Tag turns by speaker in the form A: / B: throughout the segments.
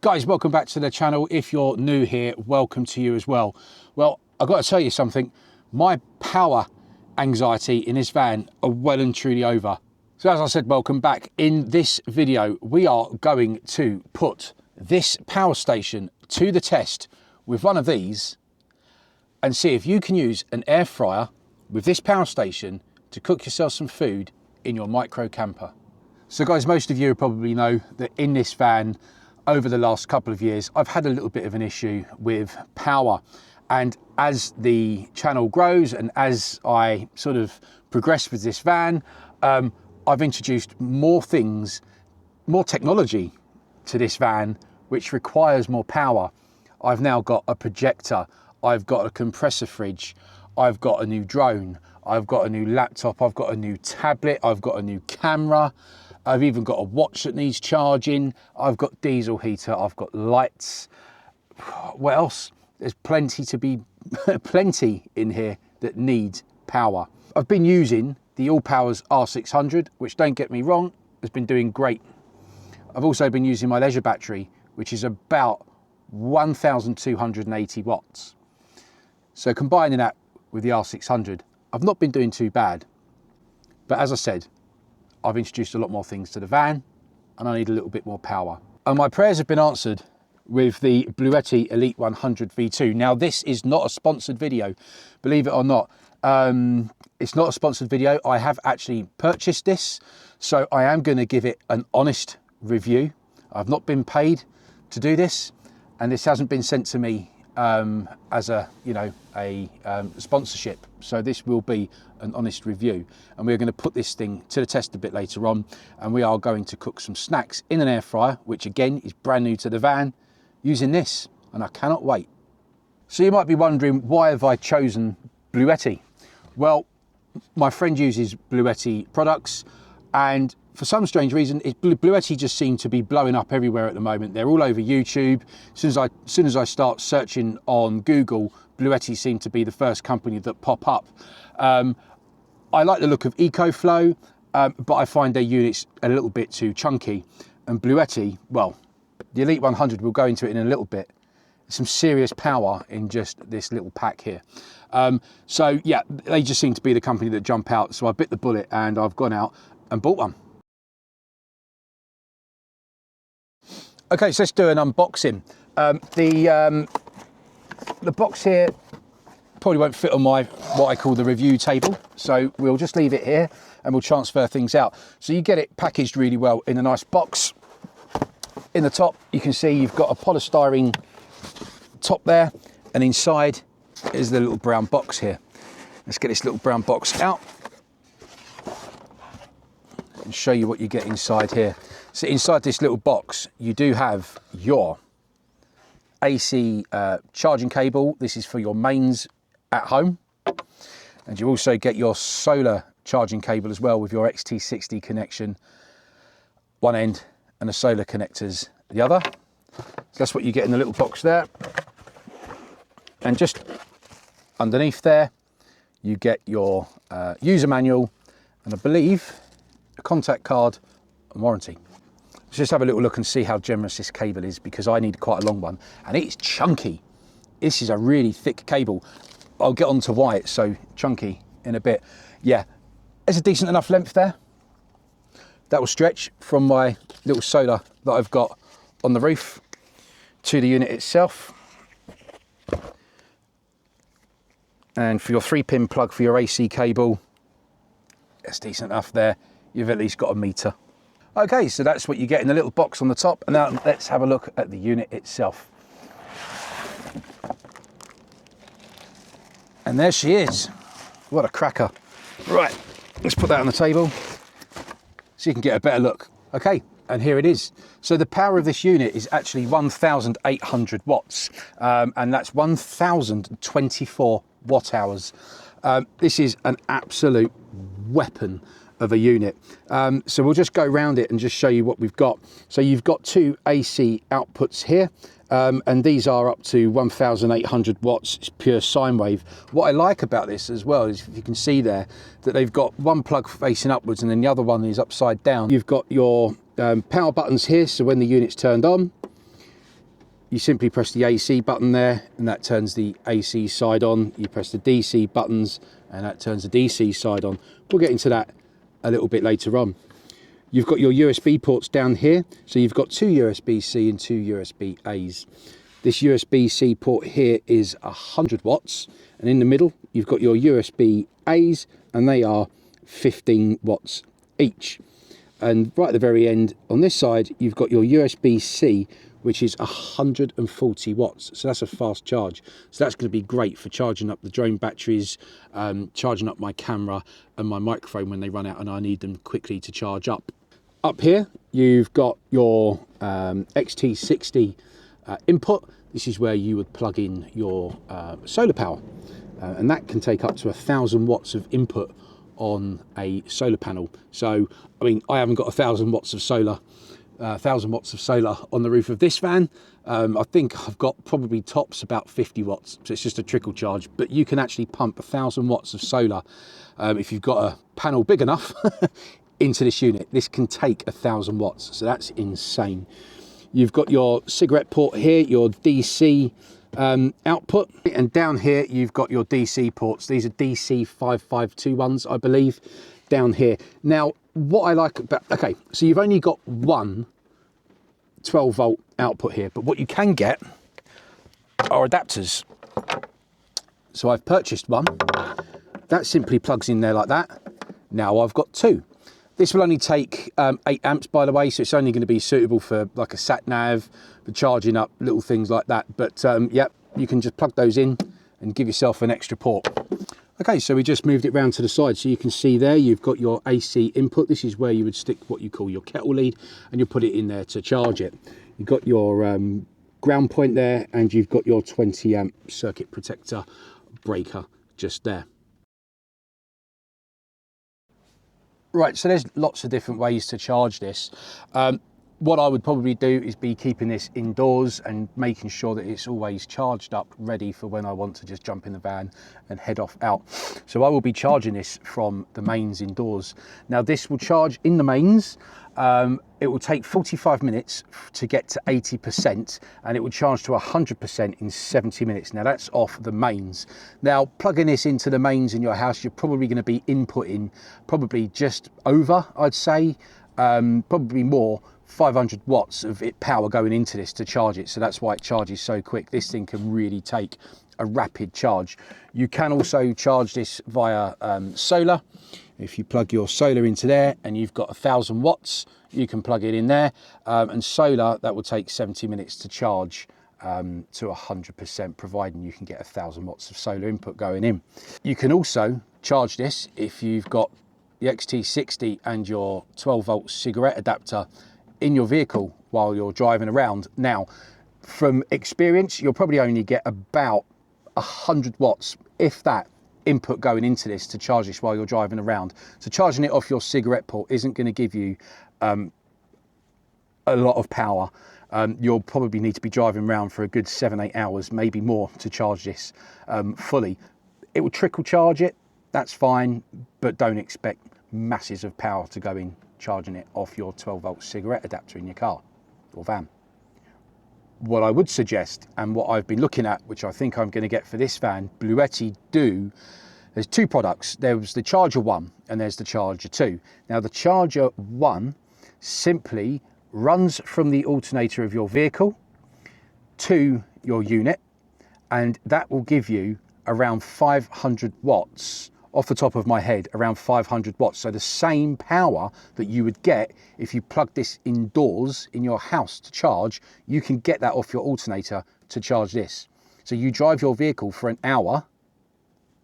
A: Guys, welcome back to the channel. If you're new here, welcome to you as well. Well, I've got to tell you something. My power anxiety in this van are well and truly over. So as I said, welcome back. In this video, we are going to put this power station to the test with one of these and see if you can use an air fryer with this power station to cook yourself some food in your micro camper. So guys, most of you probably know that in this van, over the last couple of years, I've had a little bit of an issue with power. And as the channel grows and as I sort of progress with this van, I've introduced more things, more technology to this van, which requires more power. I've now got a projector, I've got a compressor fridge, I've got a new drone, I've got a new laptop, I've got a new tablet, I've got a new camera, I've even got a watch that needs charging, I've got diesel heater, I've got lights. What else? There's plenty in here that need power. I've been using the All Powers R600, which, don't get me wrong, has been doing great. I've also been using my leisure battery, which is about 1,280 watts. So combining that with the R600, I've not been doing too bad. But as I said, I've introduced a lot more things to the van and I need a little bit more power. And my prayers have been answered with the Bluetti Elite 100 V2. Now, this is not a sponsored video, believe it or not. It's not a sponsored video. I have actually purchased this, so I am going to give it an honest review. I've not been paid to do this, and this hasn't been sent to me as a sponsorship. So this will be an honest review, and we're going to put this thing to the test a bit later on, and we are going to cook some snacks in an air fryer, which again is brand new to the van, using this, and I cannot wait. So you might be wondering, why have I chosen Bluetti? Well, my friend uses Bluetti products, and for some strange reason, Bluetti just seem to be blowing up everywhere at the moment. They're all over YouTube. As soon as I start searching on Google, Bluetti seem to be the first company that pop up. I like the look of EcoFlow, but I find their units a little bit too chunky. And Bluetti, well, the Elite 100, we'll go into it in a little bit. Some serious power in just this little pack here. So yeah, they just seem to be the company that jump out. So I bit the bullet and I've gone out and bought one. Okay, so let's do an unboxing. The box here probably won't fit on my, what I call the review table. So we'll just leave it here and we'll transfer things out. So you get it packaged really well in a nice box. In the top, you can see you've got a polystyrene top there, and inside is the little brown box here. Let's get this little brown box out and show you what you get inside here. So inside this little box, you do have your AC charging cable. This is for your mains at home. And you also get your solar charging cable as well with your XT60 connection, one end, and the solar connectors the other. So that's what you get in the little box there. And just underneath there, you get your user manual and I believe a contact card and warranty. Let's just have a little look and see how generous this cable is, because I need quite a long one and it's chunky. This is a really thick cable. I'll get on to why it's so chunky in a bit. Yeah, there's a decent enough length there. That will stretch from my little solar that I've got on the roof to the unit itself. And for your 3-pin plug for your AC cable, that's decent enough there. You've at least got a meter. Okay, so that's what you get in the little box on the top. And now let's have a look at the unit itself. And there she is. What a cracker. Right, let's put that on the table so you can get a better look. Okay, and here it is. So the power of this unit is actually 1,800 watts, and that's 1,024 watt hours. This is an absolute weapon of a unit. So we'll just go around it and just show you what we've got. So you've got two AC outputs here, and these are up to 1,800 watts. It's pure sine wave. What I like about this as well is, if you can see there, that they've got one plug facing upwards and then the other one is upside down. You've got your power buttons here, so when the unit's turned on, You simply press the AC button there and that turns the AC side on. You press the DC buttons and that turns the DC side on. We'll get into that a little bit later on. You've got your USB ports down here. So you've got two USB-C and two USB-A's. This USB-C port here is 100 watts. And in the middle, you've got your USB-A's and they are 15 watts each. And right at the very end on this side, you've got your USB-C, which is 140 watts. So that's a fast charge. So that's going to be great for charging up the drone batteries, charging up my camera and my microphone when they run out and I need them quickly to charge up. Up here, you've got your XT60 input. This is where you would plug in your solar power. And that can take up to 1,000 watts of input on a solar panel. So, I mean, I haven't got 1,000 watts of solar, 1,000 watts of solar on the roof of this van. I think I've got probably tops about 50 watts. So it's just a trickle charge, but you can actually pump 1,000 watts of solar if you've got a panel big enough into this unit. This can take 1,000 watts. So that's insane. You've got your cigarette port here, your DC output, and down here you've got your DC ports. These are DC 5521s, I believe, down here. Now, what I like about, okay, so you've only got one 12 volt output here, but what you can get are adapters. So I've purchased one that simply plugs in there like that. Now I've got two. This will only take 8 amps, by the way, so it's only going to be suitable for like a sat nav, for charging up little things like that. But yep, you can just plug those in and give yourself an extra port. Okay, so we just moved it round to the side. So you can see there, you've got your AC input. This is where you would stick what you call your kettle lead and you'll put it in there to charge it. You've got your ground point there and you've got your 20 amp circuit protector breaker just there. Right, so there's lots of different ways to charge this. What I would probably do is be keeping this indoors and making sure that it's always charged up, ready for when I want to just jump in the van and head off out. So I will be charging this from the mains indoors. Now this will charge in the mains. It will take 45 minutes to get to 80% and it will charge to 100% in 70 minutes. Now that's off the mains. Now plugging this into the mains in your house, you're probably going to be inputting probably just over, I'd say, probably more, 500 watts of power going into this to charge it. So that's why it charges so quick. This thing can really take a rapid charge. You can also charge this via solar. If you plug your solar into there and you've got 1,000 watts, you can plug it in there. And solar, that will take 70 minutes to charge to 100%, providing you can get 1,000 watts of solar input going in. You can also charge this if you've got the XT60 and your 12 volt cigarette adapter in your vehicle while you're driving around. Now, from experience, you'll probably only get about 100 watts, if that, input going into this to charge this while you're driving around. So charging it off your cigarette port isn't going to give you a lot of power. You'll probably need to be driving around for a good 7-8 hours, maybe more, to charge this fully. It will trickle charge it, that's fine, but don't expect masses of power to go in charging it off your 12 volt cigarette adapter in your car or van. What I would suggest, and what I've been looking at, which I think I'm going to get for this van, Bluetti do, there's two products. There's the Charger 1 and there's the Charger 2. Now the Charger 1 simply runs from the alternator of your vehicle to your unit, and that will give you around 500 watts. Off the top of my head, around 500 watts. So the same power that you would get if you plug this indoors in your house to charge, you can get that off your alternator to charge this. So you drive your vehicle for an hour,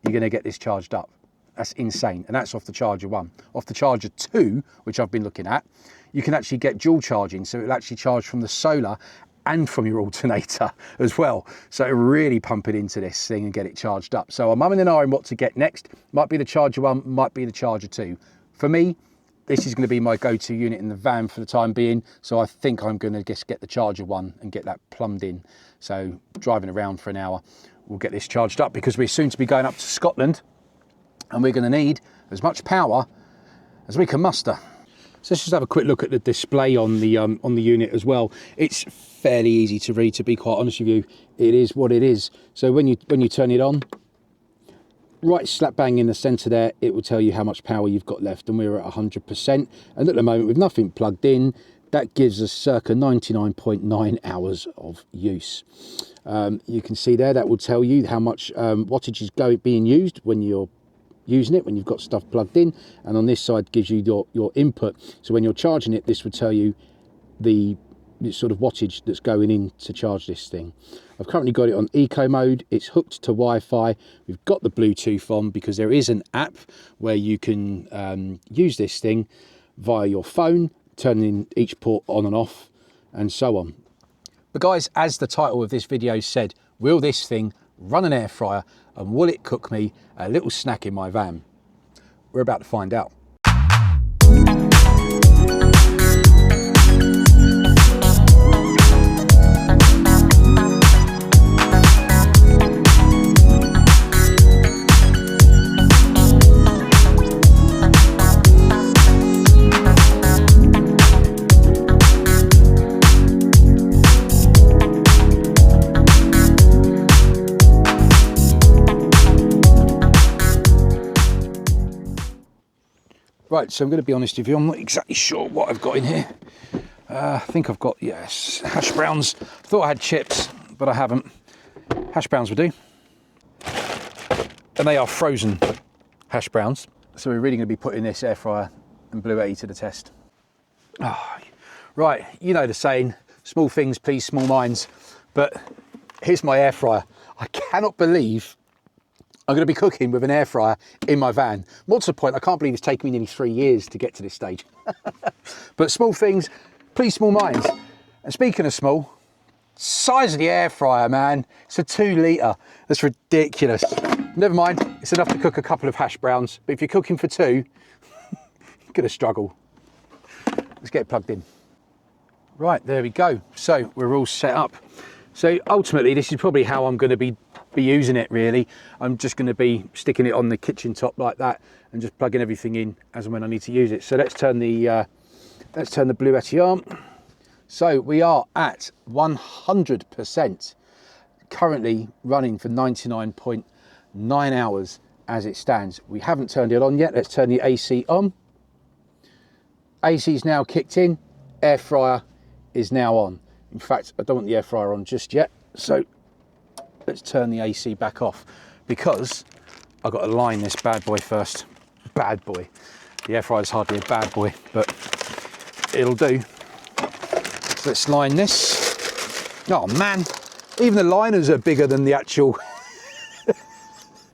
A: you're going to get this charged up. That's insane. And that's off the Charger 1. Off the Charger 2, which I've been looking at, you can actually get dual charging. So it'll actually charge from the solar and from your alternator as well. So really pump it into this thing and get it charged up. So I'm umming and ahhing what to get next. Might be the Charger 1, might be the Charger 2. For me, this is going to be my go-to unit in the van for the time being. So I think I'm going to just get the Charger 1 and get that plumbed in. So driving around for an hour, we'll get this charged up because we're soon to be going up to Scotland and we're going to need as much power as we can muster. So let's just have a quick look at the display on the unit as well. It's fairly easy to read, to be quite honest with you. It is what it is. So when you turn it on, right slap bang in the centre there, it will tell you how much power you've got left, and we're at 100%. And at the moment, with nothing plugged in, that gives us circa 99.9 hours of use. You can see there, that will tell you how much wattage is being used when you're using it, when you've got stuff plugged in. And on this side gives you your input. So when you're charging it, this will tell you the sort of wattage that's going in to charge this thing. I've currently got it on eco mode. It's hooked to Wi-Fi. We've got the Bluetooth on because there is an app where you can use this thing via your phone, turning each port on and off, and so on. But guys, as the title of this video said, will this thing run an air fryer, and will it cook me a little snack in my van? We're about to find out. Right, so I'm going to be honest with you, I'm not exactly sure what I've got in here. I think I've got, yes, hash browns. Thought I had chips, but I haven't. Hash browns will do. And they are frozen hash browns. So we're really going to be putting this air fryer and Bluetti to the test. Oh, right, you know the saying, small things please small minds. But here's my air fryer. I cannot believe I'm going to be cooking with an air fryer in my van. More to the point, I can't believe it's taken me nearly 3 years to get to this stage. But small things, please small minds. And speaking of small, size of the air fryer, man. It's a 2 litre. That's ridiculous. Never mind, it's enough to cook a couple of hash browns. But if you're cooking for 2, you're going to struggle. Let's get it plugged in. Right, there we go. So we're all set up. So ultimately, this is probably how I'm going to be using it, really. I'm just going to be sticking it on the kitchen top like that and just plugging everything in as and when I need to use it. So let's turn the Bluetti on. So we are at 100%, currently running for 99.9 hours as it stands. We haven't turned it on yet. Let's turn the AC on. AC is now kicked in. Air fryer is now on. In fact, I don't want the air fryer on just yet. So let's turn the AC back off, because I've got to line this bad boy first. Bad boy. The air fryer is hardly a bad boy, but it'll do. So let's line this. Oh man, even the liners are bigger than the actual.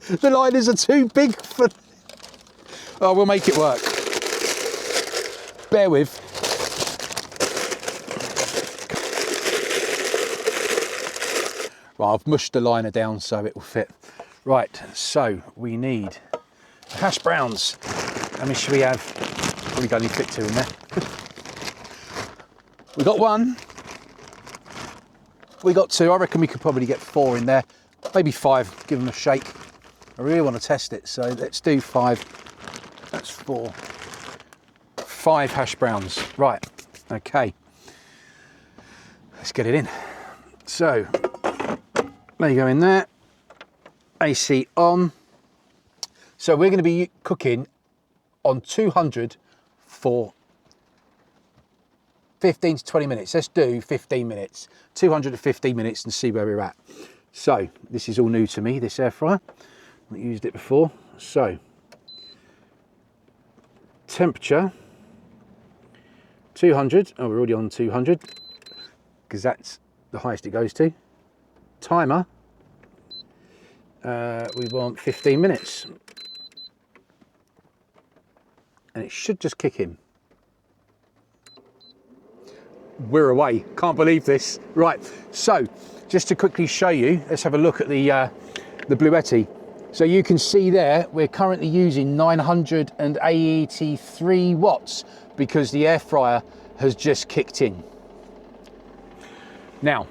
A: The liners are too big for. Oh, we'll make it work. Bear with. Right, I've mushed the liner down so it will fit. Right, so we need hash browns. How many should we have? Probably don't need to fit 2 in there. We got 1. We got 2. I reckon we could probably get 4 in there. Maybe 5, give them a shake. I really want to test it, so let's do 5. That's 4. 5 hash browns. Right, okay. Let's get it in. So, there you go in there. AC on. So we're going to be cooking on 200 for 15 to 20 minutes. Let's do 15 minutes. 200 to 15 minutes and see where we're at. So this is all new to me, this air fryer. I've not used it before. So temperature 200. Oh, we're already on 200 because that's the highest it goes to. Timer, we want 15 minutes, and it should just kick in. We're away. Can't believe this. Right, so just to quickly show you, let's have a look at the Bluetti. So you can see there, we're currently using 983 watts because the air fryer has just kicked in. Now,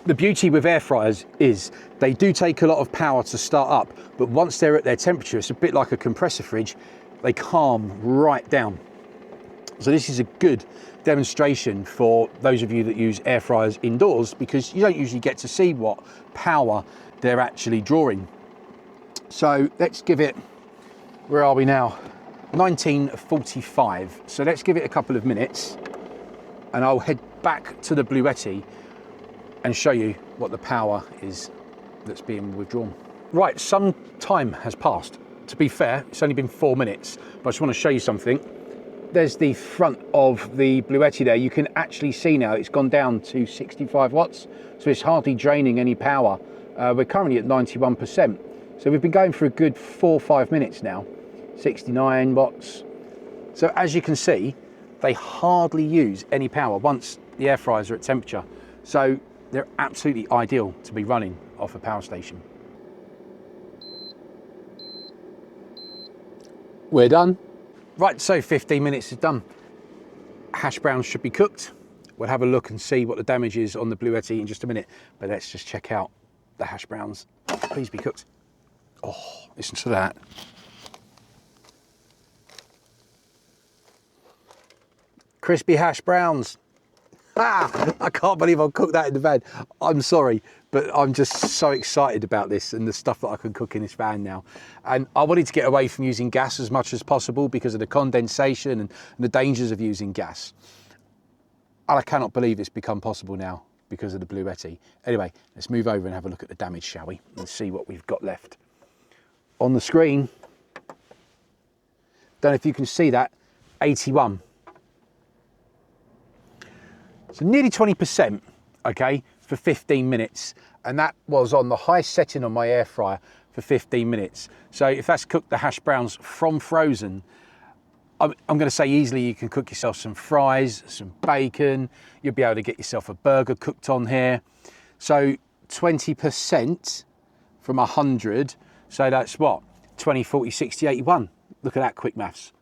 A: the beauty with air fryers is they do take a lot of power to start up, but once they're at their temperature, it's a bit like a compressor fridge, they calm right down. So this is a good demonstration for those of you that use air fryers indoors, because you don't usually get to see what power they're actually drawing. So let's give it, where are we now? 19:45. So let's give it a couple of minutes and I'll head back to the Bluetti and show you what the power is that's being withdrawn. Right, some time has passed. To be fair, it's only been 4 minutes, but I just want to show you something. There's the front of the Bluetti there. You can actually see now it's gone down to 65 watts, so it's hardly draining any power. We're currently at 91%. So we've been going for a good 4 or 5 minutes now, 69 watts. So as you can see, they hardly use any power once the air fryers are at temperature. So they're absolutely ideal to be running off a power station. We're done. Right, so 15 minutes is done. Hash browns should be cooked. We'll have a look and see what the damage is on the Bluetti in just a minute, but let's just check out the hash browns. Please be cooked. Oh, listen to that. Crispy hash browns. Ah, I can't believe I'll cook that in the van. I'm sorry, but I'm just so excited about this and the stuff that I can cook in this van now. And I wanted to get away from using gas as much as possible because of the condensation and the dangers of using gas. And I cannot believe it's become possible now because of the Bluetti. Anyway, let's move over and have a look at the damage, shall we? And see what we've got left. On the screen, don't know if you can see that, 81. So nearly 20%, okay, for 15 minutes. And that was on the high setting on my air fryer for 15 minutes. So if that's cooked the hash browns from frozen, I'm going to say easily you can cook yourself some fries, some bacon. You'll be able to get yourself a burger cooked on here. So 20% from 100. So that's what? 20, 40, 60, 81. Look at that quick maths.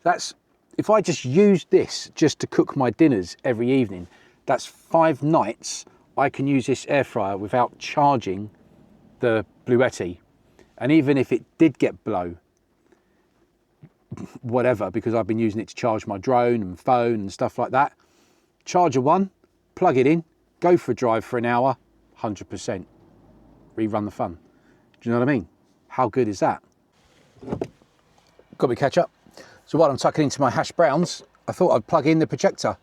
A: That's, if I just used this just to cook my dinners every evening, that's 5 nights I can use this air fryer without charging the Bluetti. And even if it did get blow, whatever, because I've been using it to charge my drone and phone and stuff like that, charger one, plug it in, go for a drive for an hour, 100%. Rerun the fun. Do you know what I mean? How good is that? Got me catch up. So while I'm tucking into my hash browns, I thought I'd plug in the projector.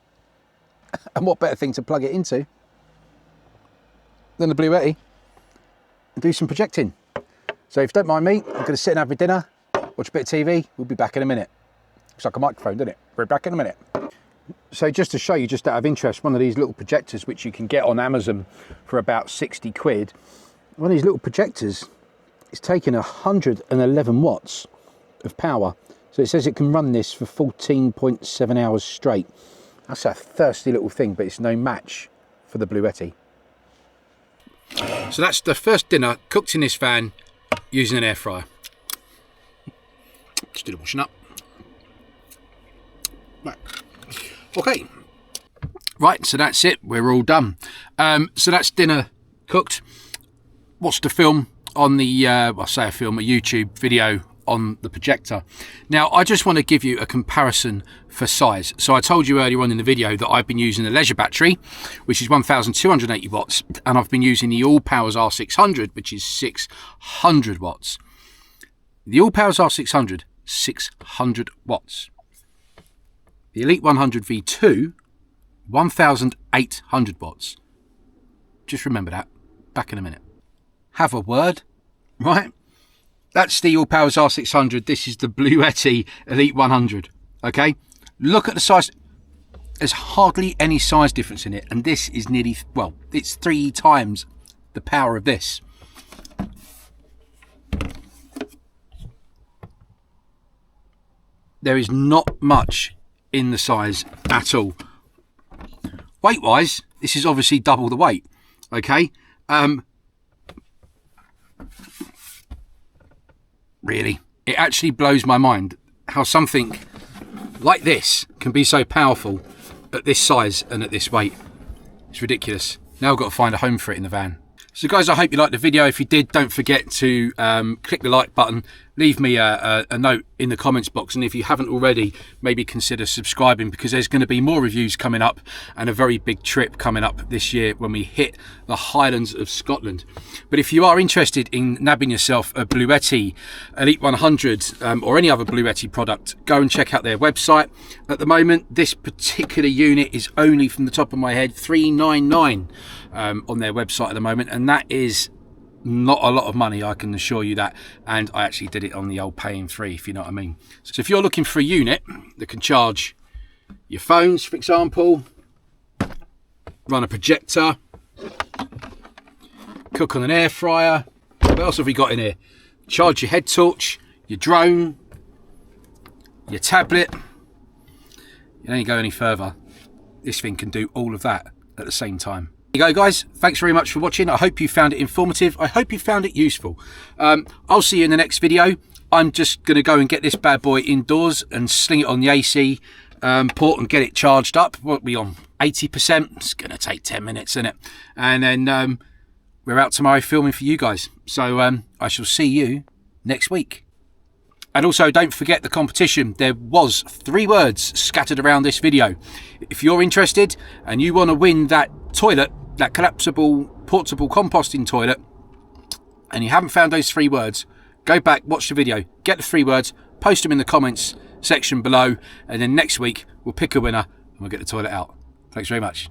A: And what better thing to plug it into than the Bluetti and do some projecting. So if you don't mind me, I'm going to sit and have my dinner, watch a bit of TV. We'll be back in a minute. Looks like a microphone, doesn't it? We're back in a minute. So just to show you, just out of interest, one of these little projectors which you can get on Amazon for about 60 quid. One of these little projectors is taking 111 watts of power. So it says it can run this for 14.7 hours straight. That's a thirsty little thing, but it's no match for the Bluetti. So that's the first dinner cooked in this van using an air fryer. Just did a washing up. Right. Okay. Right, so that's it. We're all done. So that's dinner cooked. Watched the film on the, well, say a film, a YouTube video on the projector. Now, I just want to give you a comparison for size. So I told you earlier on in the video that I've been using a leisure battery, which is 1,280 watts, and I've been using the All Powers R600, which is 600 watts. The All Powers R600, 600 watts. The Elite 100 V2, 1,800 watts. Just remember that. Back in a minute. Have a word, right? That's the All Powers R600. This is the Bluetti Elite 100. Okay, look at the size. There's hardly any size difference in it, and this is nearly, well, it's 3 times the power of this. There is not much in the size at all. Weight wise, this is obviously double the weight. Okay, really, it actually blows my mind how something like this can be so powerful at this size and at this weight. It's ridiculous. Now I've got to find a home for it in the van. So guys, I hope you liked the video. If you did, don't forget to click the like button leave me a note in the comments box, and if you haven't already, maybe consider subscribing, because there's going to be more reviews coming up and a very big trip coming up this year when we hit the Highlands of Scotland. But if you are interested in nabbing yourself a Bluetti Elite 100 or any other Bluetti product, go and check out their website. At the moment, this particular unit is only, from the top of my head, $399 on their website at the moment, and that is not a lot of money, I can assure you that. And I actually did it on the old paying free, if you know what I mean. So if you're looking for a unit that can charge your phones, for example, run a projector, cook on an air fryer, what else have we got in here? Charge your head torch, your drone, your tablet. You don't need to go any further. This thing can do all of that at the same time. There you go, guys. Thanks very much for watching. I hope you found it informative. I hope you found it useful. I'll see you in the next video. I'm just going to go and get this bad boy indoors and sling it on the AC port and get it charged up. What are we on? 80%. It's going to take 10 minutes, isn't it? And then we're out tomorrow filming for you guys. So I shall see you next week. And also, don't forget the competition. There was 3 words scattered around this video. If you're interested and you want to win that toilet, that collapsible portable composting toilet, and you haven't found those 3 words, go back, watch the video, get the 3 words, post them in the comments section below, and then next week we'll pick a winner and we'll get the toilet out. Thanks very much.